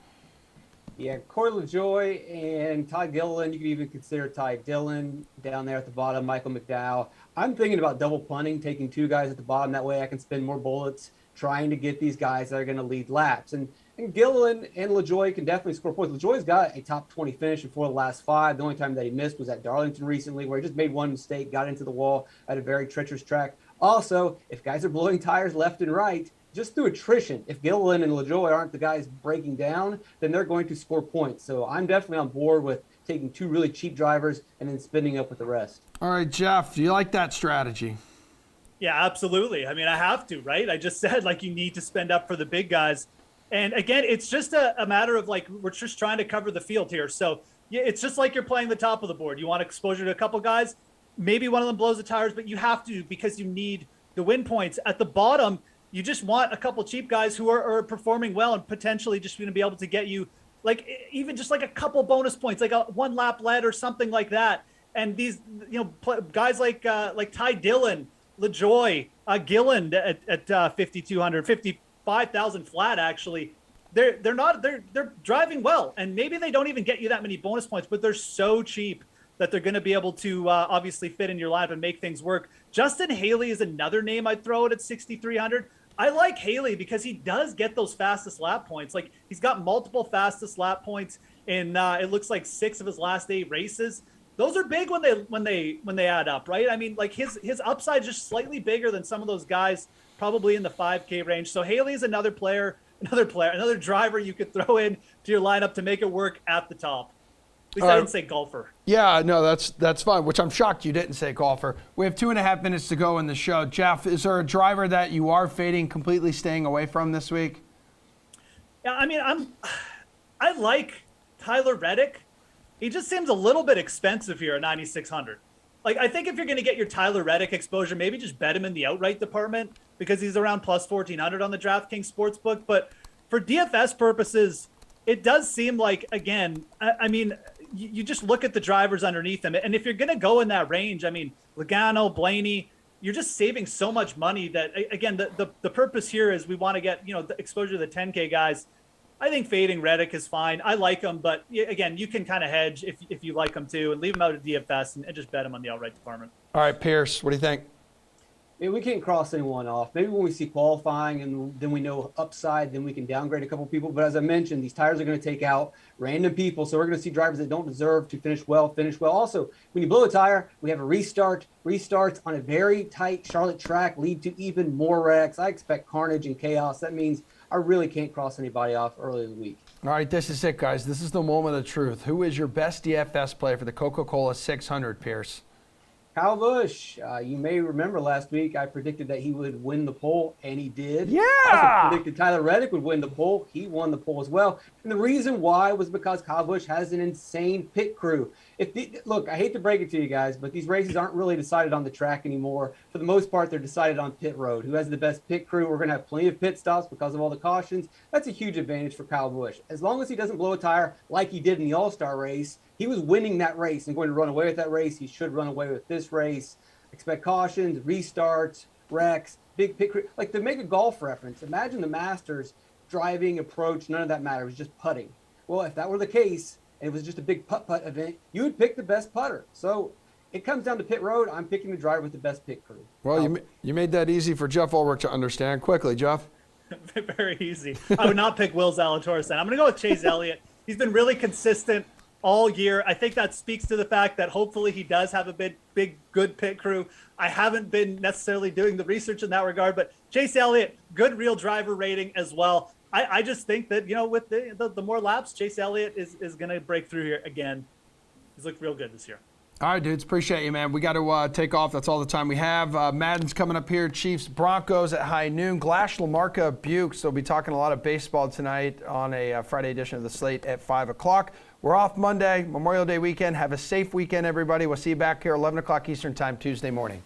Yeah, Corey LaJoie and Ty Dillon. You could even consider Ty Dillon down there at the bottom, Michael McDowell. I'm thinking about double punting, taking 2 guys at the bottom. That way I can spend more bullets trying to get these guys that are going to lead laps. And Gillen and LaJoie can definitely score points. LaJoie's got a top 20 finish in 4 of the last 5. The only time that he missed was at Darlington recently, where he just made one mistake, got into the wall at a very treacherous track. Also, if guys are blowing tires left and right, just through attrition, if Gillen and LaJoie aren't the guys breaking down, then they're going to score points. So I'm definitely on board with taking 2 really cheap drivers and then spending up with the rest. All right, Jeff, do you like that strategy? yeah, absolutely. I mean, I have to, right? I just said, like, you need to spend up for the big guys. And again, it's just a matter of, like, we're just trying to cover the field here. So yeah, it's just like you're playing the top of the board. You want exposure to a couple guys. Maybe one of them blows the tires, but you have to because you need the win points. At the bottom, you just want a couple cheap guys who are performing well and potentially just going to be able to get you, like, even just like a couple bonus points, like a one lap led or something like that. And these, guys like Ty Dillon, LaJoie, Gilland at 5,200, 55,000 flat, actually. They're driving well, and maybe they don't even get you that many bonus points, but they're so cheap that they're going to be able to obviously fit in your lineup and make things work. Justin Haley is another name I'd throw at 6,300. I like Haley because he does get those fastest lap points. Like, he's got multiple fastest lap points in it looks like 6 of his last 8 races. Those are big when they add up, right? I mean, like, his upside is just slightly bigger than some of those guys, probably in the 5K range. So Haley is another driver you could throw in to your lineup to make it work at the top. At least I didn't say golfer. Yeah, no, that's fine, which I'm shocked you didn't say golfer. We have 2.5 minutes to go in the show. Jeff, is there a driver that you are fading, completely staying away from this week? Yeah, I mean, I like Tyler Reddick. He just seems a little bit expensive here at 9,600. Like, I think if you're going to get your Tyler Reddick exposure, maybe just bet him in the outright department because he's around plus 1,400 on the DraftKings Sportsbook. But for DFS purposes, it does seem like, again, I mean, you just look at the drivers underneath them. And if you're going to go in that range, I mean, Logano, Blaney, you're just saving so much money that, again, the purpose here is we want to get, the exposure to the 10K guys. I think fading Reddick is fine. I like him, but again, you can kind of hedge if you like him too and leave him out of DFS and just bet him on the outright department. All right, Pierce, what do you think? Yeah, we can't cross anyone off. Maybe when we see qualifying and then we know upside, then we can downgrade a couple people. But as I mentioned, these tires are going to take out random people. So we're going to see drivers that don't deserve to finish well. Also, when you blow a tire, we have a restart. Restarts on a very tight Charlotte track lead to even more wrecks. I expect carnage and chaos. That means I really can't cross anybody off early in the week. All right, this is it, guys. This is the moment of truth. Who is your best DFS play for the Coca-Cola 600, Pierce? Kyle Busch, you may remember last week I predicted that he would win the poll, and he did. Yeah! I also predicted Tyler Reddick would win the poll. He won the poll as well. And the reason why was because Kyle Busch has an insane pit crew. Look, I hate to break it to you guys, but these races aren't really decided on the track anymore. For the most part, they're decided on pit road. Who has the best pit crew? We're going to have plenty of pit stops because of all the cautions. That's a huge advantage for Kyle Busch. As long as he doesn't blow a tire like he did in the All-Star race, he was winning that race and going to run away with that race. He should run away with this race. Expect cautions, restarts, wrecks, big pit crew. Like, to make a golf reference, imagine the Masters driving, approach, none of that mattered. It was just putting. Well, if that were the case, and it was just a big putt-putt event, you would pick the best putter. So it comes down to pit road. I'm picking the driver with the best pit crew. Well, you made that easy for Jeff Ulrich to understand. Quickly, Jeff. Very easy. I would not pick Will Zalatoris then. I'm going to go with Chase Elliott. He's been really consistent all year. I think that speaks to the fact that hopefully he does have a big, good pit crew. I haven't been necessarily doing the research in that regard, but Chase Elliott, good real driver rating as well. I just think that, with the more laps, Chase Elliott is going to break through here again. He's looked real good this year. All right, dudes. Appreciate you, man. We got to take off. That's all the time we have. Madden's coming up here. Chiefs, Broncos at high noon. Glash, Lamarca, Buke. So we'll be talking a lot of baseball tonight on a Friday edition of the Slate at 5 o'clock. We're off Monday, Memorial Day weekend. Have a safe weekend, everybody. We'll see you back here 11 o'clock Eastern time Tuesday morning.